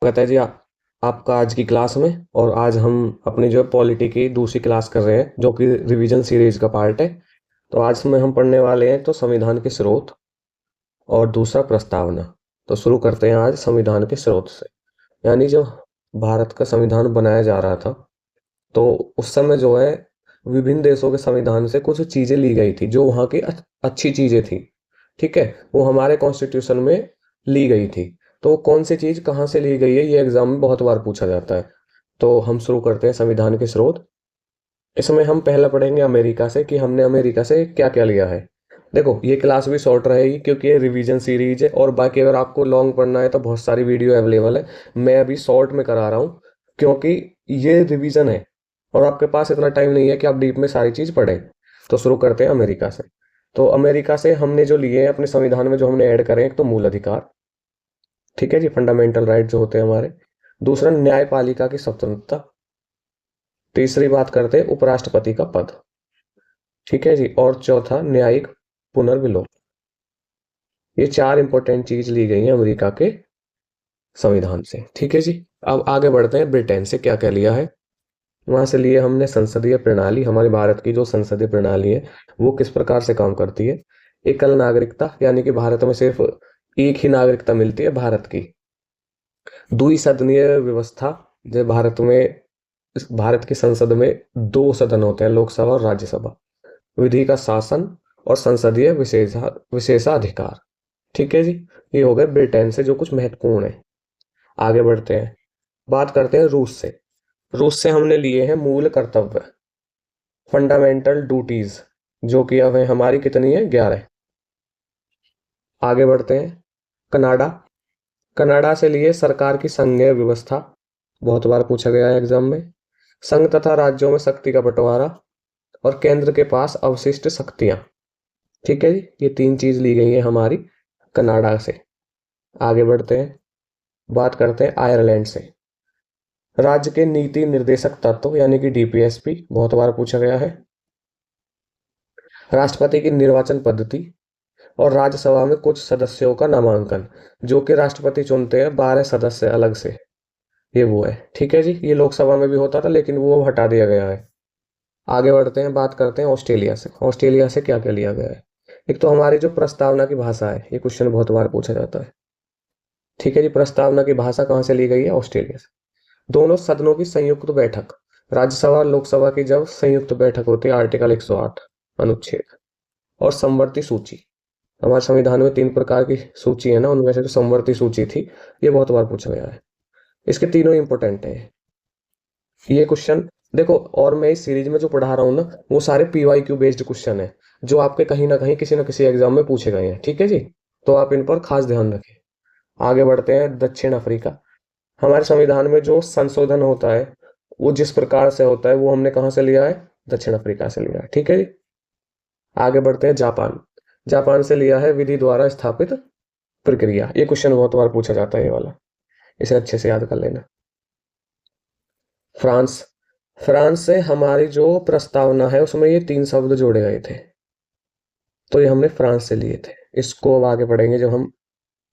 कहता है जी आपका आज की क्लास में। और आज हम अपनी जो पॉलिटी की दूसरी क्लास कर रहे हैं जो कि रिवीजन सीरीज का पार्ट है। तो आज में हम पढ़ने वाले हैं तो संविधान के स्रोत और दूसरा प्रस्तावना। तो शुरू करते हैं आज संविधान के स्रोत से। यानी जब भारत का संविधान बनाया जा रहा था तो उस समय जो है विभिन्न देशों के संविधान से कुछ चीजें ली गई थी जो वहाँ की अच्छी चीजें थी। ठीक है, वो हमारे कॉन्स्टिट्यूशन में ली गई थी। तो कौन सी चीज कहाँ से ली गई है ये एग्जाम में बहुत बार पूछा जाता है। तो हम शुरू करते हैं संविधान के स्रोत। इसमें हम पहला पढ़ेंगे अमेरिका से कि हमने अमेरिका से क्या क्या लिया है। देखो ये क्लास भी शॉर्ट रहेगी क्योंकि ये रिवीजन सीरीज है, और बाकी अगर आपको लॉन्ग पढ़ना है तो बहुत सारी वीडियो अवेलेबल है। मैं अभी शॉर्ट में करा रहा हूँ क्योंकि ये रिवीजन है और आपके पास इतना टाइम नहीं है कि आप डीप में सारी चीज पढ़ें। तो शुरू करते हैं अमेरिका से। तो अमेरिका से हमने जो लिए हैं अपने संविधान में, जो हमने ऐड करें, एक तो मूल अधिकार, ठीक है जी, फंडामेंटल राइट जो होते हैं हमारे। दूसरा न्यायपालिका की स्वतंत्रता। तीसरी बात करते हैं उपराष्ट्रपति का पद, ठीक है जी। और चौथा न्यायिक पुनर्विलोक। ये चार इंपॉर्टेंट चीज ली गई हैं अमेरिका के संविधान से, ठीक है जी। अब आगे बढ़ते हैं ब्रिटेन से क्या क्या लिया है। वहां से लिए हमने संसदीय प्रणाली। हमारे भारत की जो संसदीय प्रणाली है वो किस प्रकार से काम करती है। एकल नागरिकता, यानी कि भारत में सिर्फ एक ही नागरिकता मिलती है भारत की। द्विसदनीय व्यवस्था, जो भारत की संसद में दो सदन होते हैं, लोकसभा और राज्यसभा। विधि का शासन और संसदीय विशेषाधिकार, ठीक है जी। ये हो गए ब्रिटेन से जो कुछ महत्वपूर्ण है। आगे बढ़ते हैं, बात करते हैं रूस से। रूस से हमने लिए हैं मूल कर्तव्य, फंडामेंटल ड्यूटीज, जो कि अब है हमारी कितनी है, 11। आगे बढ़ते हैं कनाडा। कनाडा से लिए सरकार की संघीय व्यवस्था, बहुत बार पूछा गया है एग्जाम में। संघ तथा राज्यों में शक्ति का बंटवारा और केंद्र के पास अवशिष्ट शक्तियां, ठीक है जी। ये तीन चीज ली गई है हमारी कनाडा से। आगे बढ़ते हैं, बात करते हैं आयरलैंड से। राज्य के नीति निर्देशक तत्व यानी कि डीपीएसपी, बहुत बार पूछा गया है। राष्ट्रपति की निर्वाचन पद्धति और राज्यसभा में कुछ सदस्यों का नामांकन, जो कि राष्ट्रपति चुनते हैं 12 सदस्य अलग से। ये वो है, ठीक है जी। ये लोकसभा में भी होता था लेकिन वो हटा दिया गया है। आगे बढ़ते हैं, बात करते हैं ऑस्ट्रेलिया से। ऑस्ट्रेलिया से क्या क्या लिया गया है। एक तो हमारी जो प्रस्तावना की भाषा है, ये क्वेश्चन बहुत बार पूछा जाता है, ठीक है जी। प्रस्तावना की भाषा कहाँ से ली गई है, ऑस्ट्रेलिया से। दोनों सदनों की संयुक्त बैठक, राज्यसभा और लोकसभा की जब संयुक्त बैठक होती है, आर्टिकल 108 अनुच्छेद। और समवर्ती सूची, हमारे संविधान में 3 प्रकार की सूची है ना, उनमें से जो समवर्ती सूची थी, ये बहुत बार पूछा गया है। इसके तीनों इंपॉर्टेंट है ये क्वेश्चन। देखो, और मैं इस सीरीज में जो पढ़ा रहा हूँ ना, वो सारे पीवाईक्यू बेस्ड क्वेश्चन है जो आपके कहीं ना कहीं किसी ना किसी एग्जाम में पूछे गए हैं, ठीक है जी। तो आप इन पर खास ध्यान रखें। आगे बढ़ते हैं दक्षिण अफ्रीका। हमारे संविधान में जो संशोधन होता है वो जिस प्रकार से होता है वो हमने कहाँ से लिया है, दक्षिण अफ्रीका से लिया है, ठीक है जी। आगे बढ़ते हैं जापान। जापान से लिया है विधि द्वारा स्थापित प्रक्रिया। ये क्वेश्चन बहुत बार पूछा जाता है ये वाला, इसे अच्छे से याद कर लेना। फ्रांस। फ्रांस से हमारी जो प्रस्तावना है उसमें ये 3 शब्द जोड़े गए थे, तो ये हमने फ्रांस से लिए थे। इसको अब आगे पढ़ेंगे, जब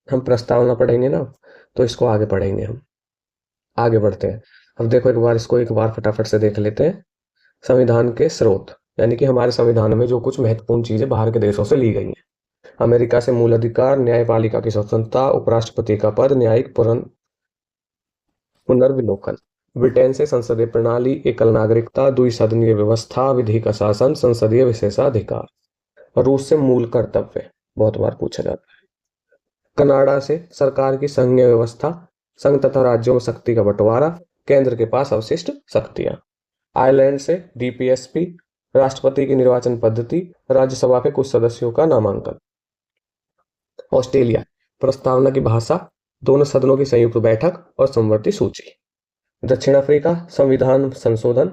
हम प्रस्तावना पढ़ेंगे ना, तो इसको आगे पढ़ेंगे हम। आगे बढ़ते हैं। अब देखो एक बार फटाफट से देख लेते हैं। संविधान के स्रोत, यानी कि हमारे संविधान में जो कुछ महत्वपूर्ण चीजें बाहर के देशों से ली गई हैं। अमेरिका से मूल अधिकार, न्यायपालिका की स्वतंत्रता, उपराष्ट्रपति का पद, न्यायिक पुनर्विलोकन। ब्रिटेन से संसदीय प्रणाली, एकल नागरिकता, द्विसदनीय व्यवस्था, विधि का शासन, संसदीय विशेषाधिकार। रूस से मूल कर्तव्य, बहुत बार पूछा जाता है। कनाडा से सरकार की संघीय व्यवस्था, संघ तथा राज्यों में शक्ति का बंटवारा, केंद्र के पास अवशिष्ट शक्तियां। आयरलैंड से डीपीएसपी, राष्ट्रपति की निर्वाचन पद्धति, राज्यसभा के कुछ सदस्यों का नामांकन। ऑस्ट्रेलिया, प्रस्तावना की भाषा, दोनों सदनों की संयुक्त बैठक और समवर्ती सूची। दक्षिण अफ्रीका, संविधान संशोधन।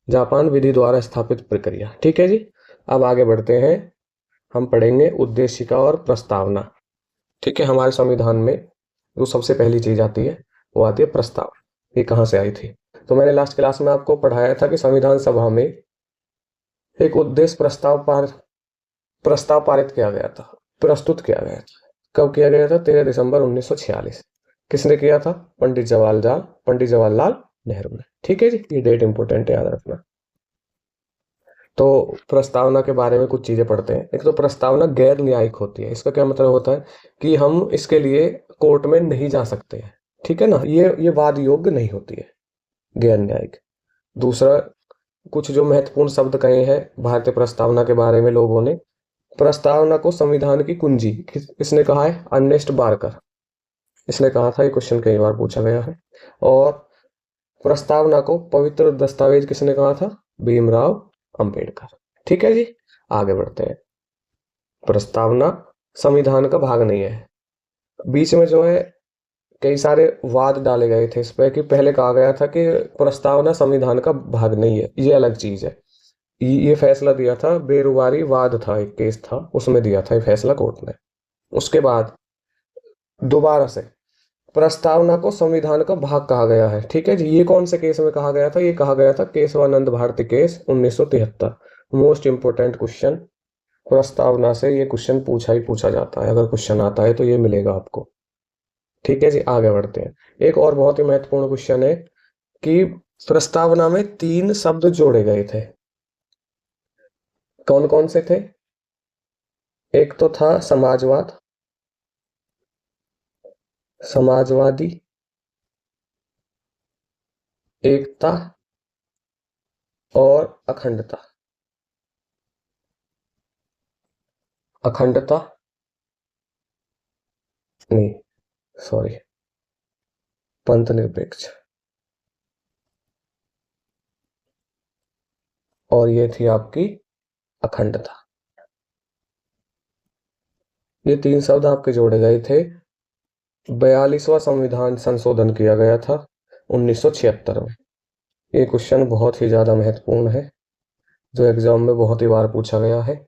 जापान, विधि द्वारा स्थापित प्रक्रिया, ठीक है जी। अब आगे बढ़ते हैं, हम पढ़ेंगे उद्देशिका और प्रस्तावना, ठीक है। हमारे संविधान में जो सबसे पहली चीज आती है वो आती है प्रस्तावना। ये कहाँ से आई थी, तो मैंने लास्ट क्लास में आपको पढ़ाया था कि संविधान सभा में एक उद्देश्य प्रस्ताव पारित किया गया था, प्रस्तुत किया गया था। कब किया गया था, 13 दिसंबर 1946। किसने किया था? पंडित जवाहरलाल नेहरू ने। ठीक है जी, ये डेट इंपॉर्टेंट है, याद रखना। तो प्रस्तावना के बारे में कुछ चीजें पढ़ते हैं। एक तो प्रस्तावना गैर न्यायिक होती है। इसका क्या मतलब होता है कि हम इसके लिए कोर्ट में नहीं जा सकते हैं। ठीक है ना, ये वाद योग्य नहीं होती है, गैर न्यायिक। दूसरा, कुछ जो महत्वपूर्ण शब्द कहे हैं भारतीय प्रस्तावना के बारे में लोगों ने। प्रस्तावना को संविधान की कुंजी किसने कहा है? अर्नेस्ट बारकर, इसने कहा था। ये क्वेश्चन कई बार पूछा गया है। और प्रस्तावना को पवित्र दस्तावेज किसने कहा था? भीमराव अंबेडकर। ठीक है जी, आगे बढ़ते हैं। प्रस्तावना संविधान का भाग नहीं है। बीच में जो है कई सारे वाद डाले गए थे इस पे कि पहले कहा गया था कि प्रस्तावना संविधान का भाग नहीं है, ये अलग चीज है। ये फैसला दिया था, बेरुवारी वाद था, एक केस था, उसमें दिया था ये फैसला कोर्ट ने। उसके बाद दोबारा से प्रस्तावना को संविधान का भाग कहा गया है। ठीक है जी, ये कौन से केस में कहा गया था? ये कहा गया था Keshavananda Bharati case 1973। Most important question, प्रस्तावना से ये क्वेश्चन पूछा ही पूछा जाता है। अगर क्वेश्चन आता है तो ये मिलेगा आपको। ठीक है जी, आगे बढ़ते हैं। एक और बहुत ही महत्वपूर्ण क्वेश्चन है कि प्रस्तावना में 3 शब्द जोड़े गए थे, कौन कौन से थे? एक तो था समाजवाद, समाजवादी, एकता और अखंडता। अखंडता नहीं, सॉरी, पंथ निरपेक्ष। और ये थी आपकी अखंडता। ये 3 शब्द आपके जोड़े गए थे। 42वां संविधान संशोधन किया गया था 1976 में। ये क्वेश्चन बहुत ही ज्यादा महत्वपूर्ण है, जो एग्जाम में बहुत ही बार पूछा गया है।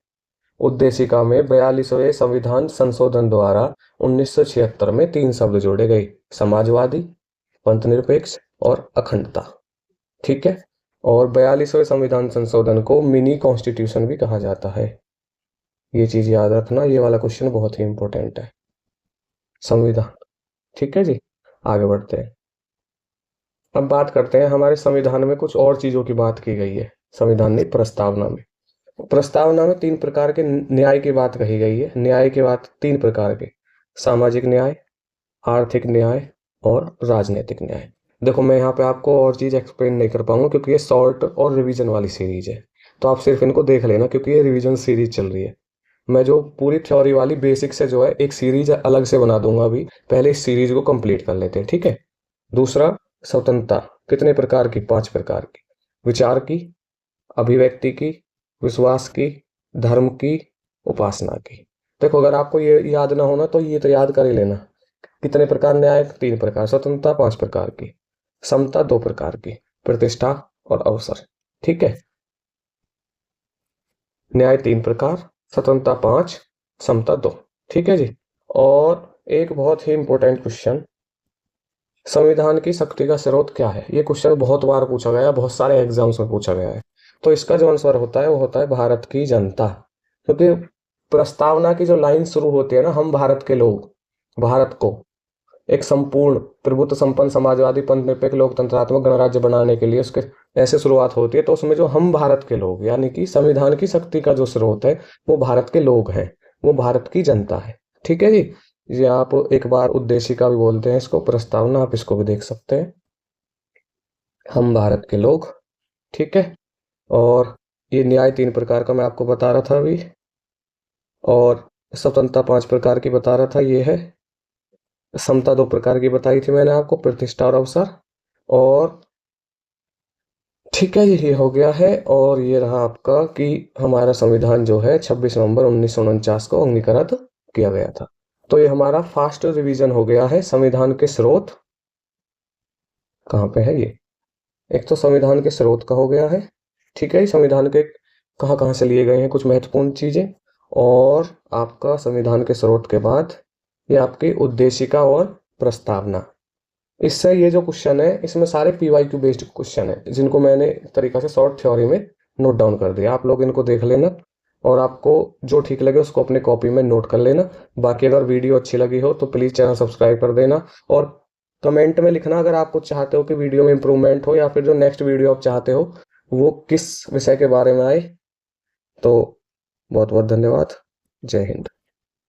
उद्देशिका में 42वें संविधान संशोधन द्वारा 1976 में 3 शब्द जोड़े गए, समाजवादी, पंथ निरपेक्ष और अखंडता। ठीक है, और 42वें संविधान संशोधन को मिनी कॉन्स्टिट्यूशन भी कहा जाता है। ये चीज याद रखना, ये वाला क्वेश्चन बहुत ही इंपॉर्टेंट है, संविधान। ठीक है जी, आगे बढ़ते हैं। अब बात करते हैं, हमारे संविधान में कुछ और चीजों की बात की गई है। संविधान नहीं, प्रस्तावना में। प्रस्तावना में 3 प्रकार के न्याय की बात कही गई है। न्याय की बात 3 प्रकार के, सामाजिक न्याय, आर्थिक न्याय और राजनीतिक न्याय। देखो, मैं यहाँ पे आपको और चीज एक्सप्लेन नहीं कर पाऊंगा क्योंकि ये शॉर्ट और रिवीजन वाली सीरीज है, तो आप सिर्फ इनको देख लेना क्योंकि ये रिवीजन सीरीज चल रही है। मैं जो पूरी थ्योरी वाली बेसिक से जो है एक सीरीज अलग से बना दूंगा। अभी पहले इस सीरीज को कंप्लीट कर लेते हैं, ठीक है। दूसरा, स्वतंत्रता कितने प्रकार की? 5 प्रकार की। विचार की, अभिव्यक्ति की, विश्वास की, धर्म की, उपासना की। देखो, अगर आपको ये याद ना होना तो ये तो याद कर ही लेना। कितने प्रकार न्याय? 3 प्रकार। स्वतंत्रता 5 प्रकार की, समता 2 प्रकार की, प्रतिष्ठा और अवसर। ठीक है, न्याय 3 प्रकार, स्वतंत्रता 5, समता 2। ठीक है जी। और एक बहुत ही इंपॉर्टेंट क्वेश्चन, संविधान की शक्ति का स्रोत क्या है? ये क्वेश्चन बहुत बार पूछा गया है, बहुत सारे एग्जाम्स में पूछा गया है। तो इसका जो आंसर होता है वो होता है भारत की जनता। क्योंकि प्रस्तावना की जो लाइन शुरू होती है ना, हम भारत के लोग, भारत को एक संपूर्ण प्रभुत्व संपन्न समाजवादी पंथ निरपेक्ष लोकतंत्रात्मक गणराज्य बनाने के लिए उसके ऐसे शुरुआत होती है। तो उसमें जो हम भारत के लोग, यानी कि संविधान की शक्ति का जो स्रोत है वो भारत के लोग हैं, वो भारत की जनता है। ठीक है जी। ये आप एक बार उद्देशिका भी बोलते हैं इसको, प्रस्तावना, आप इसको भी देख सकते हैं, हम भारत के लोग। ठीक है, और ये न्याय 3 प्रकार का मैं आपको बता रहा था अभी, और स्वतंत्रता 5 प्रकार की बता रहा था, ये है। समता 2 प्रकार की बताई थी मैंने आपको, प्रतिष्ठा और अवसर। और ठीक है, ये हो गया है। और ये रहा आपका कि हमारा संविधान जो है 26 नवंबर 1949 को अंगीकृत किया गया था। तो ये हमारा फास्ट रिवीजन हो गया है। संविधान के स्रोत कहाँ पे है? ये एक तो संविधान के स्रोत का हो गया है, ठीक है। संविधान के कहाँ कहाँ से लिए गए हैं कुछ महत्वपूर्ण चीजें, और आपका संविधान के स्रोत के बाद ये आपकी उद्देशिका और प्रस्तावना। इससे ये जो क्वेश्चन है इसमें सारे पीवाईक्यू बेस्ड क्वेश्चन है, जिनको मैंने तरीका से शॉर्ट थ्योरी में नोट डाउन कर दिया। आप लोग इनको देख लेना और आपको जो ठीक लगे उसको अपने कॉपी में नोट कर लेना। बाकी अगर वीडियो अच्छी लगी हो तो प्लीज चैनल सब्सक्राइब कर देना और कमेंट में लिखना अगर आप कुछ चाहते हो कि वीडियो में इम्प्रूवमेंट हो, या फिर जो नेक्स्ट वीडियो आप चाहते हो वो किस विषय के बारे में आए। तो बहुत बहुत धन्यवाद। जय हिंद।